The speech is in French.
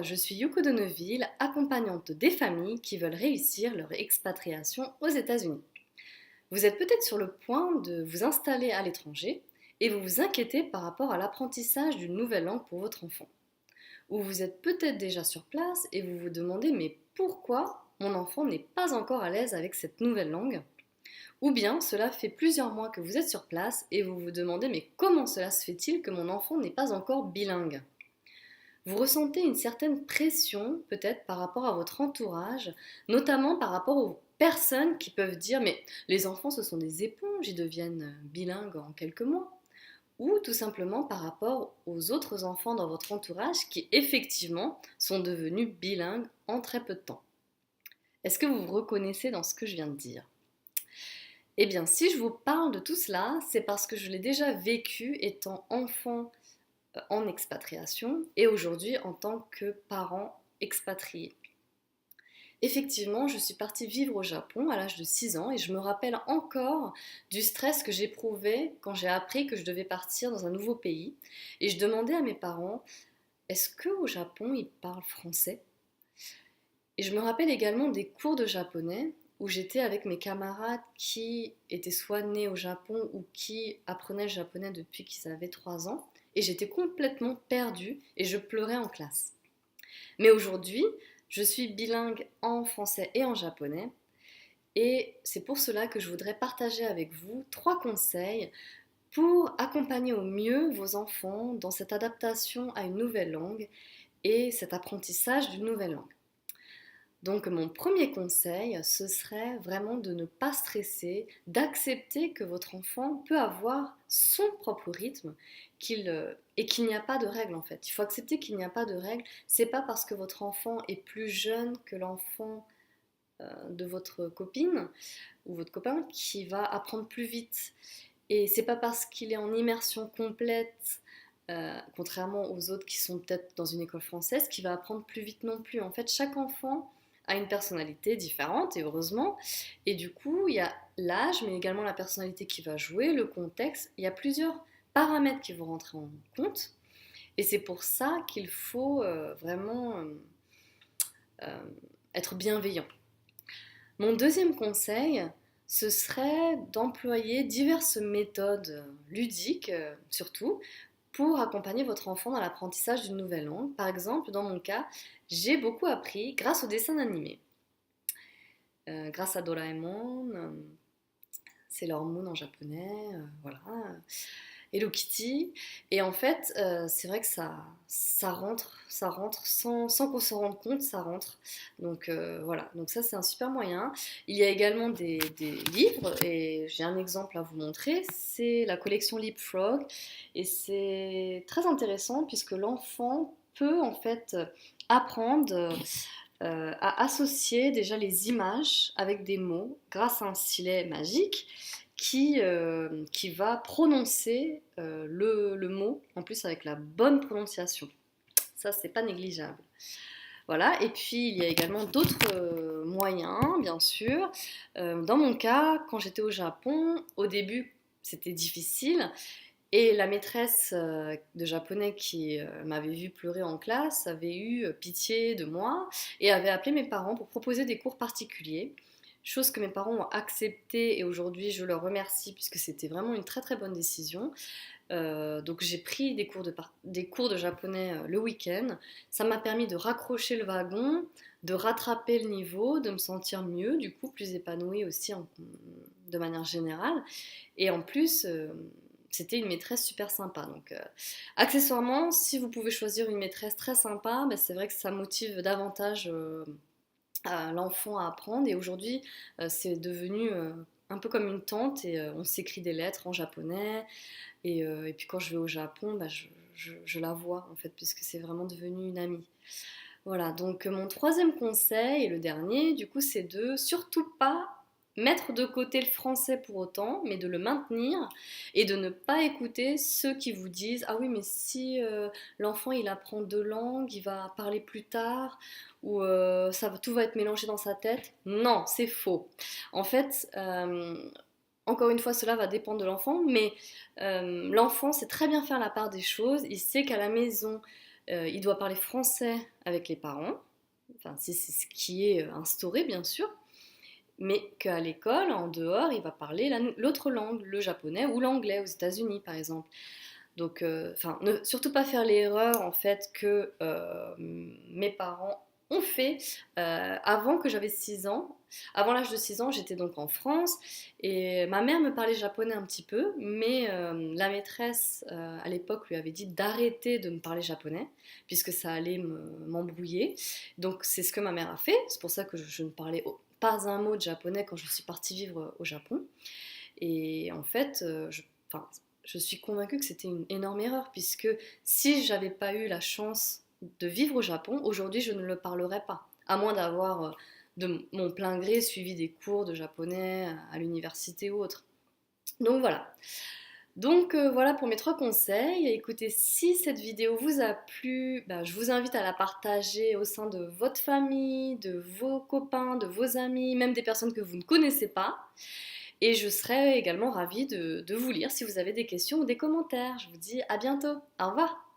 je suis Yuko de Neuville, accompagnante des familles qui veulent réussir leur expatriation aux États-Unis. Vous êtes peut-être sur le point de vous installer à l'étranger et vous vous inquiétez par rapport à l'apprentissage d'une nouvelle langue pour votre enfant. Ou vous êtes peut-être déjà sur place et vous vous demandez mais pourquoi mon enfant n'est pas encore à l'aise avec cette nouvelle langue? Ou bien cela fait plusieurs mois que vous êtes sur place et vous vous demandez mais comment cela se fait-il que mon enfant n'est pas encore bilingue? Vous ressentez une certaine pression peut-être par rapport à votre entourage, notamment par rapport aux personnes qui peuvent dire mais les enfants ce sont des éponges, ils deviennent bilingues en quelques mois. Ou tout simplement par rapport aux autres enfants dans votre entourage qui effectivement sont devenus bilingues en très peu de temps. Est-ce que vous vous reconnaissez dans ce que je viens de dire? Eh bien, si je vous parle de tout cela, c'est parce que je l'ai déjà vécu étant enfant en expatriation et aujourd'hui en tant que parent expatrié. Effectivement, je suis partie vivre au Japon à l'âge de 6 ans et je me rappelle encore du stress que j'éprouvais quand j'ai appris que je devais partir dans un nouveau pays. Et je demandais à mes parents, est-ce qu'au Japon, ils parlent français? Et je me rappelle également des cours de japonais où j'étais avec mes camarades qui étaient soit nés au Japon ou qui apprenaient le japonais depuis qu'ils avaient 3 ans. Et j'étais complètement perdue et je pleurais en classe. Mais aujourd'hui, je suis bilingue en français et en japonais. Et c'est pour cela que je voudrais partager avec vous 3 conseils pour accompagner au mieux vos enfants dans cette adaptation à une nouvelle langue et cet apprentissage d'une nouvelle langue. Donc mon premier conseil, ce serait vraiment de ne pas stresser, d'accepter que votre enfant peut avoir son propre rythme et qu'il n'y a pas de règle en fait. Il faut accepter qu'il n'y a pas de règle. C'est pas parce que votre enfant est plus jeune que l'enfant de votre copine ou votre copain qui va apprendre plus vite. Et c'est pas parce qu'il est en immersion complète, contrairement aux autres qui sont peut-être dans une école française, qu'il va apprendre plus vite non plus. En fait, chaque enfant a une personnalité différente et heureusement. Et du coup, il y a l'âge, mais également la personnalité qui va jouer, le contexte. Il y a plusieurs paramètres qui vont rentrer en compte. Et c'est pour ça qu'il faut vraiment euh, être bienveillant. Mon deuxième conseil, ce serait d'employer diverses méthodes ludiques, surtout, pour accompagner votre enfant dans l'apprentissage d'une nouvelle langue. Par exemple, dans mon cas, j'ai beaucoup appris grâce aux dessins animés. Grâce à Doraemon, Sailor Moon en japonais, voilà, Hello Kitty. Et en fait, c'est vrai que ça rentre sans qu'on s'en rende compte, ça rentre. Donc voilà, donc ça c'est un super moyen. Il y a également des livres, et j'ai un exemple à vous montrer, c'est la collection Leapfrog. Et c'est très intéressant puisque l'enfant peut en fait apprendre à associer déjà les images avec des mots grâce à un stylet magique qui va prononcer le mot, en plus avec la bonne prononciation. Ça, c'est pas négligeable. Voilà, et puis il y a également d'autres moyens, bien sûr. Dans mon cas, quand j'étais au Japon, au début, c'était difficile. Et la maîtresse de japonais qui m'avait vu pleurer en classe avait eu pitié de moi et avait appelé mes parents pour proposer des cours particuliers. Chose que mes parents ont acceptée et aujourd'hui je leur remercie puisque c'était vraiment une très très bonne décision. Donc j'ai pris des cours de japonais le week-end. Ça m'a permis de raccrocher le wagon, de rattraper le niveau, de me sentir mieux, du coup plus épanouie aussi de manière générale. Et en plus, c'était une maîtresse super sympa. Donc, accessoirement, si vous pouvez choisir une maîtresse très sympa, bah, c'est vrai que ça motive davantage à l'enfant à apprendre. Et aujourd'hui, c'est devenu un peu comme une tante et on s'écrit des lettres en japonais. Et puis quand je vais au Japon, bah, je la vois en fait, puisque c'est vraiment devenu une amie. Voilà, donc mon troisième conseil, et le dernier, du coup, c'est de surtout pas mettre de côté le français pour autant, mais de le maintenir et de ne pas écouter ceux qui vous disent ah oui, mais si l'enfant il apprend 2 langues, il va parler plus tard, ou tout va être mélangé dans sa tête. Non, c'est faux. En fait, encore une fois, cela va dépendre de l'enfant, mais l'enfant sait très bien faire la part des choses. Il sait qu'à la maison, Il doit parler français avec les parents, enfin c'est ce qui est instauré bien sûr, mais qu'à l'école, en dehors, il va parler l'autre langue, le japonais ou l'anglais aux États-Unis par exemple. Donc, ne surtout pas faire l'erreur en fait que mes parents ont fait avant que j'avais 6 ans. Avant l'âge de 6 ans, j'étais donc en France et ma mère me parlait japonais un petit peu, mais la maîtresse à l'époque lui avait dit d'arrêter de me parler japonais puisque ça allait m'embrouiller. Donc c'est ce que ma mère a fait, c'est pour ça que je ne parlais pas un mot de japonais quand je suis partie vivre au Japon. Et en fait, enfin, je suis convaincue que c'était une énorme erreur, puisque si j'avais pas eu la chance de vivre au Japon, aujourd'hui je ne le parlerais pas, à moins d'avoir de mon plein gré suivi des cours de japonais à l'université ou autre. Donc voilà. Donc voilà pour mes 3 conseils. Écoutez, si cette vidéo vous a plu, bah, je vous invite à la partager au sein de votre famille, de vos copains, de vos amis, même des personnes que vous ne connaissez pas. Et je serais également ravie de vous lire si vous avez des questions ou des commentaires. Je vous dis à bientôt. Au revoir.